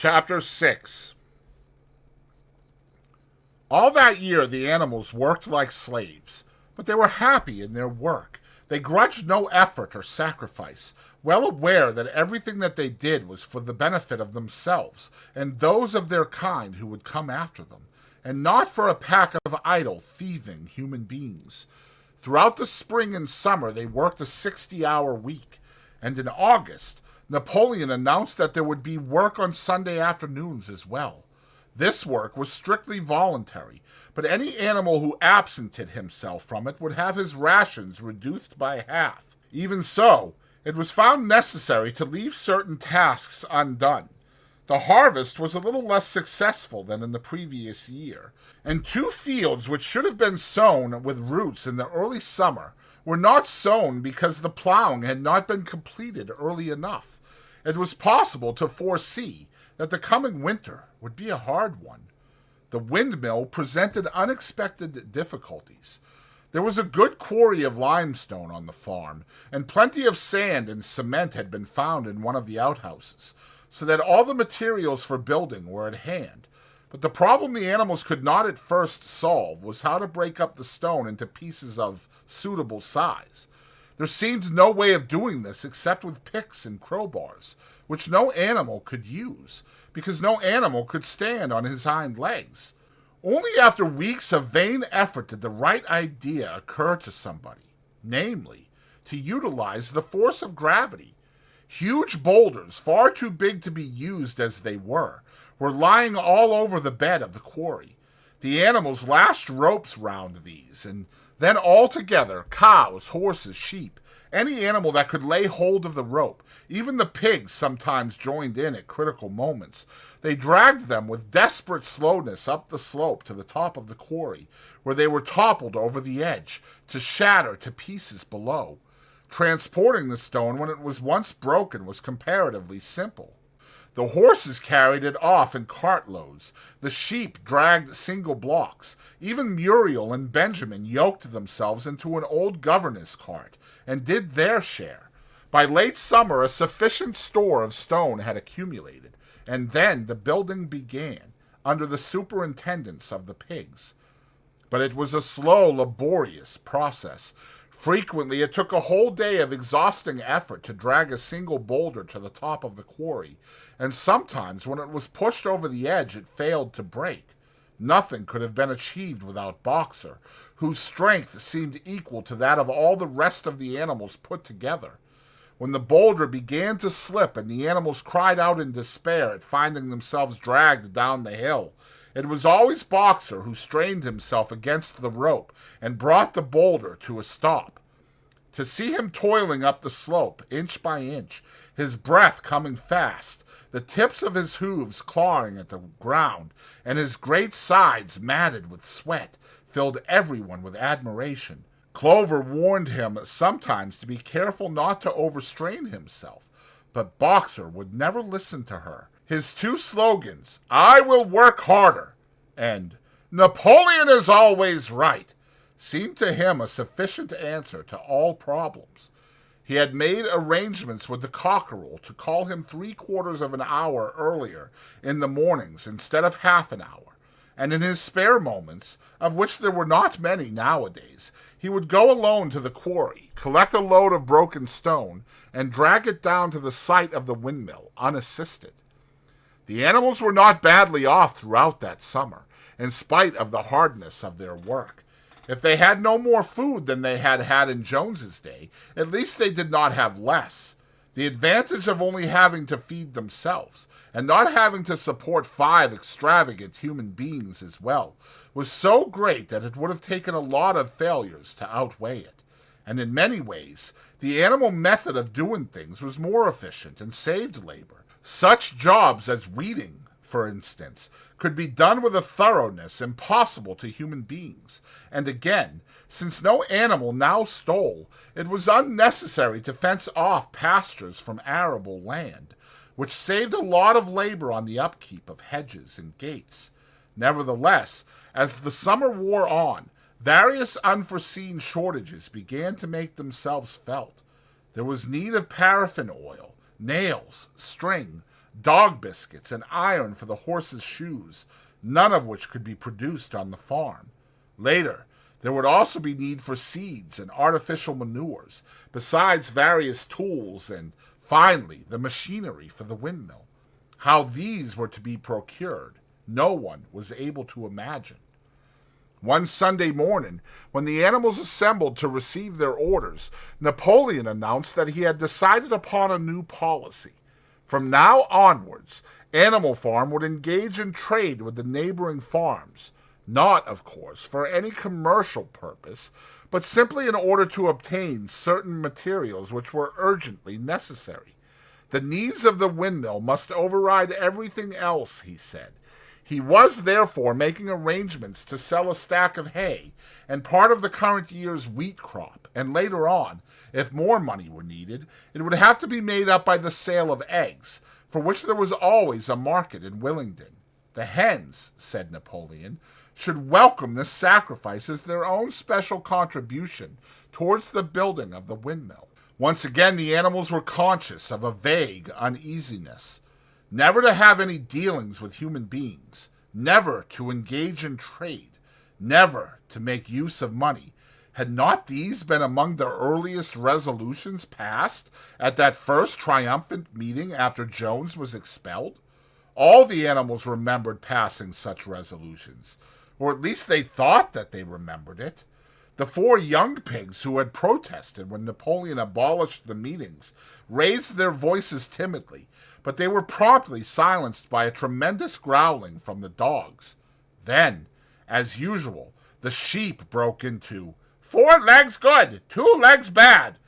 Chapter 6. All that year the animals worked like slaves, but they were happy in their work. They grudged no effort or sacrifice, well aware that everything that they did was for the benefit of themselves and those of their kind who would come after them, and not for a pack of idle, thieving human beings. Throughout the spring and summer they worked a 60-hour week, and in August, Napoleon announced that there would be work on Sunday afternoons as well. This work was strictly voluntary, but any animal who absented himself from it would have his rations reduced by half. Even so, it was found necessary to leave certain tasks undone. The harvest was a little less successful than in the previous year, and 2 fields which should have been sown with roots in the early summer were not sown because the plowing had not been completed early enough. It was possible to foresee that the coming winter would be a hard one. The windmill presented unexpected difficulties. There was a good quarry of limestone on the farm, and plenty of sand and cement had been found in one of the outhouses, so that all the materials for building were at hand. But the problem the animals could not at first solve was how to break up the stone into pieces of suitable size. There seemed no way of doing this except with picks and crowbars, which no animal could use, because no animal could stand on his hind legs. Only after weeks of vain effort did the right idea occur to somebody, namely, to utilize the force of gravity. Huge boulders, far too big to be used as they were lying all over the bed of the quarry. The animals lashed ropes round these, and then all together, cows, horses, sheep, any animal that could lay hold of the rope, even the pigs sometimes joined in at critical moments. They dragged them with desperate slowness up the slope to the top of the quarry, where they were toppled over the edge, to shatter to pieces below. Transporting the stone when it was once broken was comparatively simple. The horses carried it off in cartloads. The sheep dragged single blocks. Even Muriel and Benjamin yoked themselves into an old governess cart and did their share. By late summer, a sufficient store of stone had accumulated, and then the building began, under the superintendence of the pigs. But it was a slow, laborious process. Frequently, it took a whole day of exhausting effort to drag a single boulder to the top of the quarry, and sometimes when it was pushed over the edge, it failed to break. Nothing could have been achieved without Boxer, whose strength seemed equal to that of all the rest of the animals put together. When the boulder began to slip and the animals cried out in despair at finding themselves dragged down the hill, it was always Boxer who strained himself against the rope and brought the boulder to a stop. To see him toiling up the slope, inch by inch, his breath coming fast, the tips of his hooves clawing at the ground, and his great sides matted with sweat, filled everyone with admiration. Clover warned him sometimes to be careful not to overstrain himself, but Boxer would never listen to her. His 2 slogans, "I will work harder," and "Napoleon is always right," seemed to him a sufficient answer to all problems. He had made arrangements with the cockerel to call him 3/4 of an hour earlier in the mornings instead of half an hour, and in his spare moments, of which there were not many nowadays, he would go alone to the quarry, collect a load of broken stone, and drag it down to the site of the windmill, unassisted. The animals were not badly off throughout that summer, in spite of the hardness of their work. If they had no more food than they had had in Jones's day, at least they did not have less. The advantage of only having to feed themselves, and not having to support 5 extravagant human beings as well, was so great that it would have taken a lot of failures to outweigh it. And in many ways, the animal method of doing things was more efficient and saved labor. Such jobs as weeding, for instance, could be done with a thoroughness impossible to human beings. And again, since no animal now stole, it was unnecessary to fence off pastures from arable land, which saved a lot of labor on the upkeep of hedges and gates. Nevertheless, as the summer wore on, various unforeseen shortages began to make themselves felt. There was need of paraffin oil, nails, string, dog biscuits, and iron for the horses' shoes, none of which could be produced on the farm. Later, there would also be need for seeds and artificial manures, besides various tools and, finally, the machinery for the windmill. How these were to be procured, no one was able to imagine. One Sunday morning, when the animals assembled to receive their orders, Napoleon announced that he had decided upon a new policy. From now onwards, Animal Farm would engage in trade with the neighboring farms, not, of course, for any commercial purpose, but simply in order to obtain certain materials which were urgently necessary. The needs of the windmill must override everything else, he said. He was, therefore, making arrangements to sell a stack of hay and part of the current year's wheat crop, and later on, if more money were needed, it would have to be made up by the sale of eggs, for which there was always a market in Willingdon. The hens, said Napoleon, should welcome this sacrifice as their own special contribution towards the building of the windmill. Once again, the animals were conscious of a vague uneasiness. Never to have any dealings with human beings, never to engage in trade, never to make use of money. Had not these been among the earliest resolutions passed at that first triumphant meeting after Jones was expelled? All the animals remembered passing such resolutions, or at least they thought that they remembered it. The 4 young pigs who had protested when Napoleon abolished the meetings raised their voices timidly, but they were promptly silenced by a tremendous growling from the dogs. Then, as usual, the sheep broke into 4 legs good, 2 legs bad,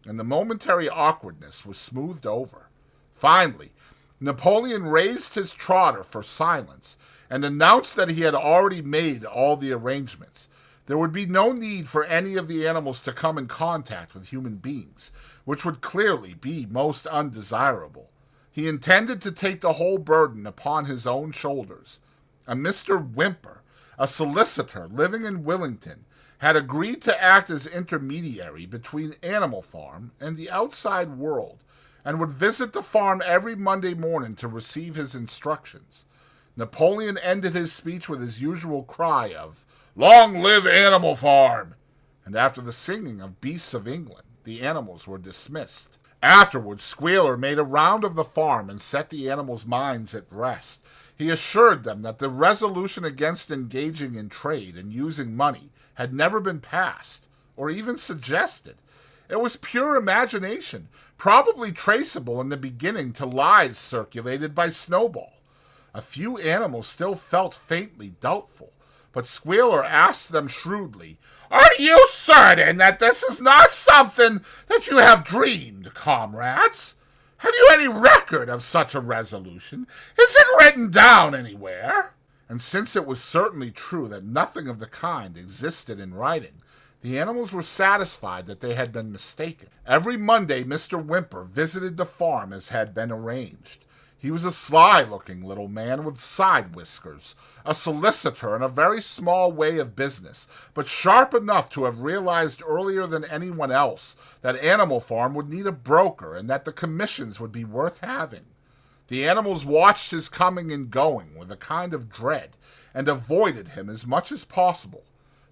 and the momentary awkwardness was smoothed over. Finally, Napoleon raised his trotter for silence and announced that he had already made all the arrangements. There would be no need for any of the animals to come in contact with human beings, which would clearly be most undesirable. He intended to take the whole burden upon his own shoulders. A Mr. Whymper, a solicitor living in Willington, had agreed to act as intermediary between Animal Farm and the outside world, and would visit the farm every Monday morning to receive his instructions. Napoleon ended his speech with his usual cry of, "Long live Animal Farm!" And after the singing of Beasts of England, the animals were dismissed. Afterwards, Squealer made a round of the farm and set the animals' minds at rest. He assured them that the resolution against engaging in trade and using money had never been passed, or even suggested. It was pure imagination, probably traceable in the beginning to lies circulated by Snowball. A few animals still felt faintly doubtful, but Squealer asked them shrewdly, "Are you certain that this is not something that you have dreamed, comrades? Have you any record of such a resolution? Is it written down anywhere?" And since it was certainly true that nothing of the kind existed in writing, the animals were satisfied that they had been mistaken. Every Monday Mr. Whymper visited the farm as had been arranged. He was a sly-looking little man with side whiskers, a solicitor in a very small way of business, but sharp enough to have realized earlier than anyone else that Animal Farm would need a broker and that the commissions would be worth having. The animals watched his coming and going with a kind of dread, and avoided him as much as possible.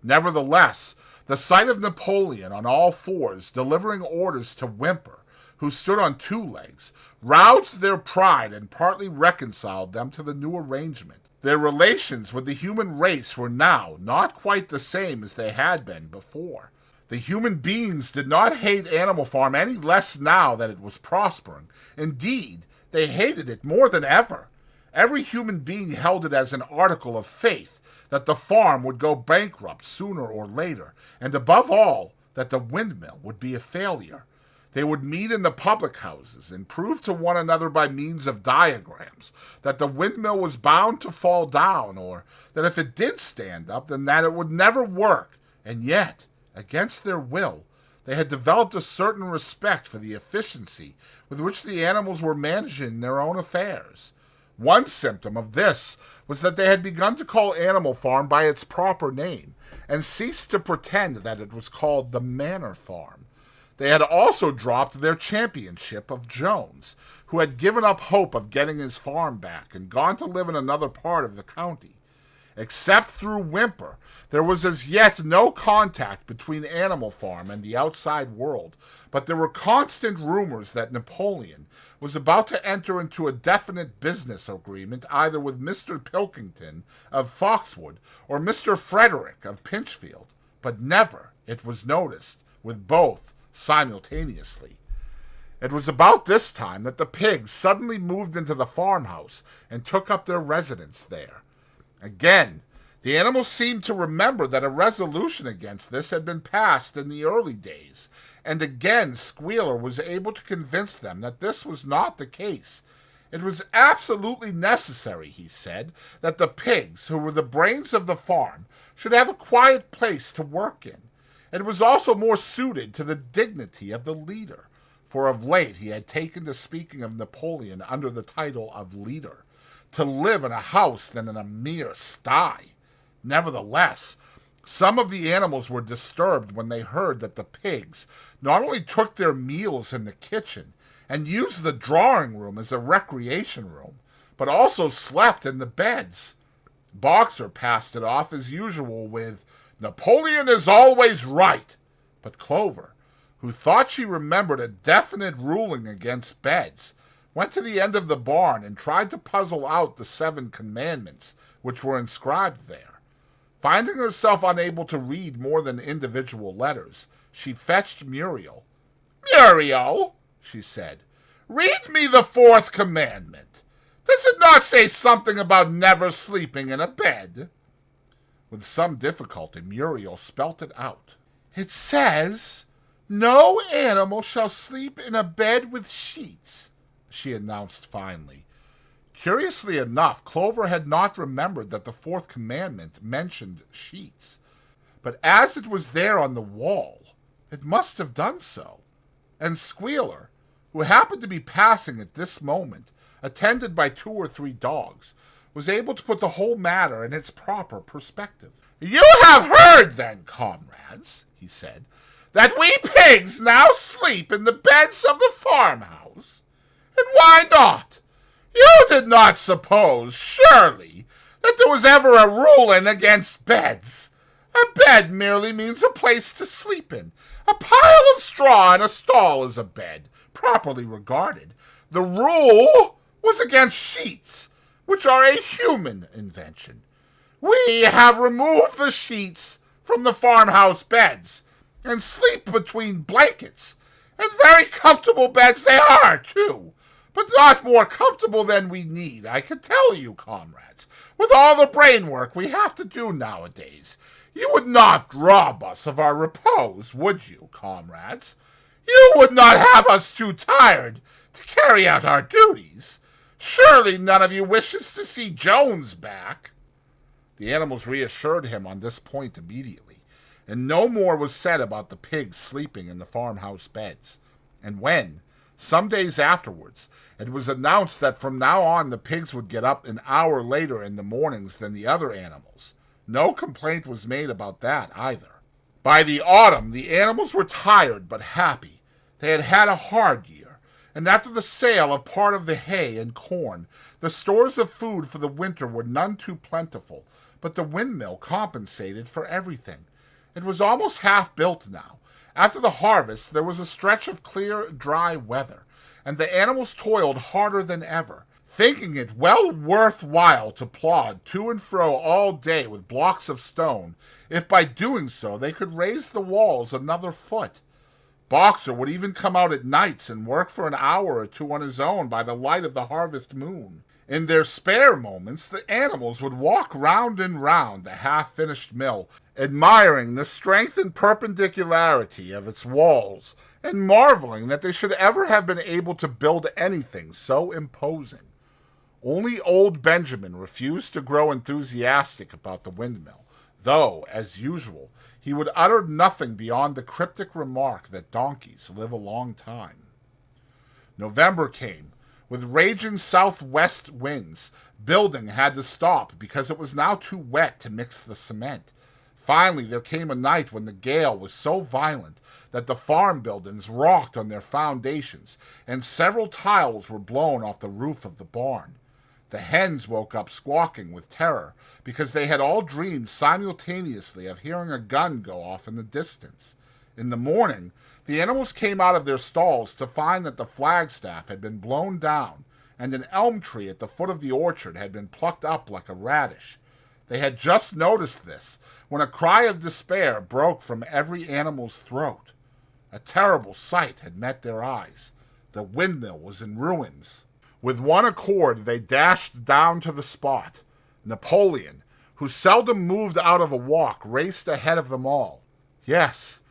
Nevertheless, the sight of Napoleon on all fours delivering orders to Whymper, who stood on 2 legs, roused their pride and partly reconciled them to the new arrangement. Their relations with the human race were now not quite the same as they had been before. The human beings did not hate Animal Farm any less now that it was prospering. Indeed, they hated it more than ever. Every human being held it as an article of faith that the farm would go bankrupt sooner or later, and above all, that the windmill would be a failure. They would meet in the public houses and prove to one another by means of diagrams that the windmill was bound to fall down, or that if it did stand up, then that it would never work. And yet, against their will, they had developed a certain respect for the efficiency with which the animals were managing their own affairs. One symptom of this was that they had begun to call Animal Farm by its proper name, and ceased to pretend that it was called the Manor Farm. They had also dropped their championship of Jones, who had given up hope of getting his farm back and gone to live in another part of the county. Except through Whymper, there was as yet no contact between Animal Farm and the outside world, but there were constant rumors that Napoleon was about to enter into a definite business agreement either with Mr. Pilkington of Foxwood or Mr. Frederick of Pinchfield, but never, it was noticed, with both simultaneously. It was about this time that the pigs suddenly moved into the farmhouse and took up their residence there. Again, the animals seemed to remember that a resolution against this had been passed in the early days, and again Squealer was able to convince them that this was not the case. It was absolutely necessary, he said, that the pigs, who were the brains of the farm, should have a quiet place to work in. It was also more suited to the dignity of the leader, for of late he had taken to speaking of Napoleon under the title of leader, to live in a house than in a mere sty. Nevertheless, some of the animals were disturbed when they heard that the pigs not only took their meals in the kitchen and used the drawing room as a recreation room, but also slept in the beds. Boxer passed it off as usual with, "Napoleon is always right," but Clover, who thought she remembered a definite ruling against beds, went to the end of the barn and tried to puzzle out the 7 commandments which were inscribed there. Finding herself unable to read more than individual letters, she fetched Muriel. "Muriel," she said, "read me the 4th commandment. Does it not say something about never sleeping in a bed?" With some difficulty, Muriel spelt it out. "It says, 'No animal shall sleep in a bed with sheets,'" she announced finally. Curiously enough, Clover had not remembered that the 4th commandment mentioned sheets, but as it was there on the wall, it must have done so. And Squealer, who happened to be passing at this moment, attended by 2 or 3 dogs, was able to put the whole matter in its proper perspective. "You have heard, then, comrades," he said, "that we pigs now sleep in the beds of the farmhouse. And why not? You did not suppose, surely, that there was ever a ruling against beds. A bed merely means a place to sleep in. A pile of straw in a stall is a bed, properly regarded. The rule was against sheets, which are a human invention. We have removed the sheets from the farmhouse beds, and sleep between blankets, and very comfortable beds they are, too. But not more comfortable than we need, I can tell you, comrades. With all the brain work we have to do nowadays, you would not rob us of our repose, would you, comrades? You would not have us too tired to carry out our duties. Surely none of you wishes to see Jones back." The animals reassured him on this point immediately, and no more was said about the pigs sleeping in the farmhouse beds. And when, some days afterwards, it was announced that from now on the pigs would get up an hour later in the mornings than the other animals, no complaint was made about that either. By the autumn, the animals were tired but happy. They had had a hard year, and after the sale of part of the hay and corn, the stores of food for the winter were none too plentiful, but the windmill compensated for everything. It was almost half built now. After the harvest, there was a stretch of clear, dry weather, and the animals toiled harder than ever, thinking it well worth while to plod to and fro all day with blocks of stone, if by doing so they could raise the walls another foot. Boxer would even come out at nights and work for an hour or 2 on his own by the light of the harvest moon. In their spare moments, the animals would walk round and round the half-finished mill, admiring the strength and perpendicularity of its walls, and marveling that they should ever have been able to build anything so imposing. Only old Benjamin refused to grow enthusiastic about the windmill, though, as usual, he would utter nothing beyond the cryptic remark that donkeys live a long time. November came, with raging southwest winds. Building had to stop because it was now too wet to mix the cement. Finally, there came a night when the gale was so violent that the farm buildings rocked on their foundations, and several tiles were blown off the roof of the barn. The hens woke up squawking with terror, because they had all dreamed simultaneously of hearing a gun go off in the distance. In the morning, the animals came out of their stalls to find that the flagstaff had been blown down, and an elm tree at the foot of the orchard had been plucked up like a radish. They had just noticed this when a cry of despair broke from every animal's throat. A terrible sight had met their eyes. The windmill was in ruins. With one accord, they dashed down to the spot. Napoleon, who seldom moved out of a walk, raced ahead of them all. Yes,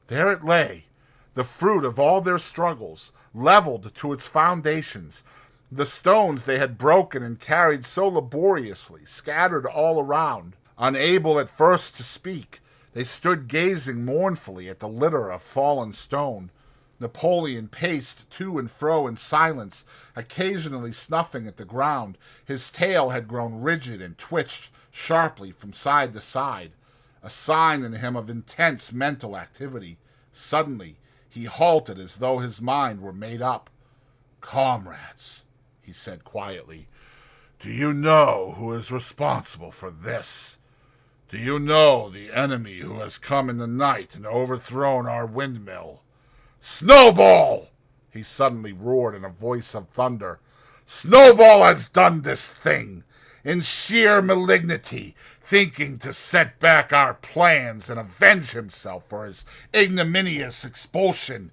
there it lay, the fruit of all their struggles, leveled to its foundations, the stones they had broken and carried so laboriously, scattered all around. Unable at first to speak, they stood gazing mournfully at the litter of fallen stone. Napoleon paced to and fro in silence, occasionally snuffing at the ground. His tail had grown rigid and twitched sharply from side to side, a sign in him of intense mental activity. Suddenly, he halted as though his mind were made up. "Comrades," he said quietly, "do you know who is responsible for this? Do you know the enemy who has come in the night and overthrown our windmill? Snowball!" he suddenly roared in a voice of thunder. "Snowball has done this thing, in sheer malignity, thinking to set back our plans and avenge himself for his ignominious expulsion.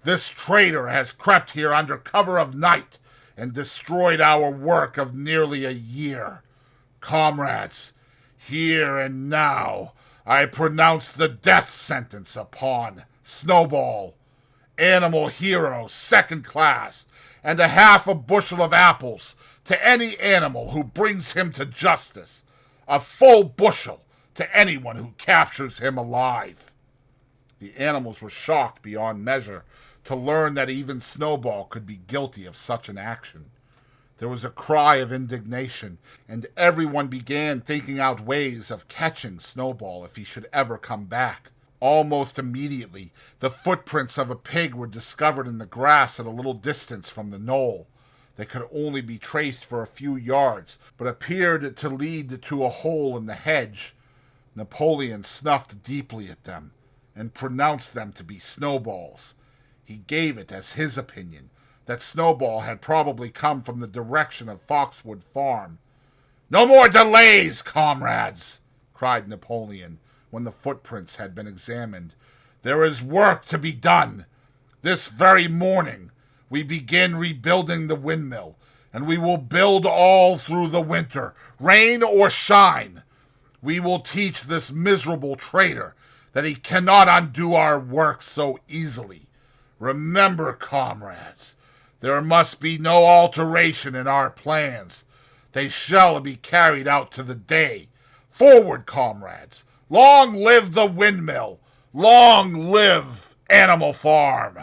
This traitor has crept here under cover of night and destroyed our work of nearly a year. Comrades, here and now I pronounce the death sentence upon Snowball, animal hero second class, and a half a bushel of apples to any animal who brings him to justice, a full bushel to anyone who captures him alive." The animals were shocked beyond measure to learn that even Snowball could be guilty of such an action. There was a cry of indignation, and everyone began thinking out ways of catching Snowball if he should ever come back. Almost immediately, the footprints of a pig were discovered in the grass at a little distance from the knoll. They could only be traced for a few yards, but appeared to lead to a hole in the hedge. Napoleon snuffed deeply at them, and pronounced them to be Snowball's. He gave it as his opinion that Snowball had probably come from the direction of Foxwood Farm. "No more delays, comrades!" cried Napoleon, when the footprints had been examined. "There is work to be done. This very morning we begin rebuilding the windmill, and we will build all through the winter, rain or shine. We will teach this miserable traitor that he cannot undo our work so easily. Remember, comrades, there must be no alteration in our plans. They shall be carried out to the day. Forward, comrades! Long live the windmill! Long live Animal Farm!"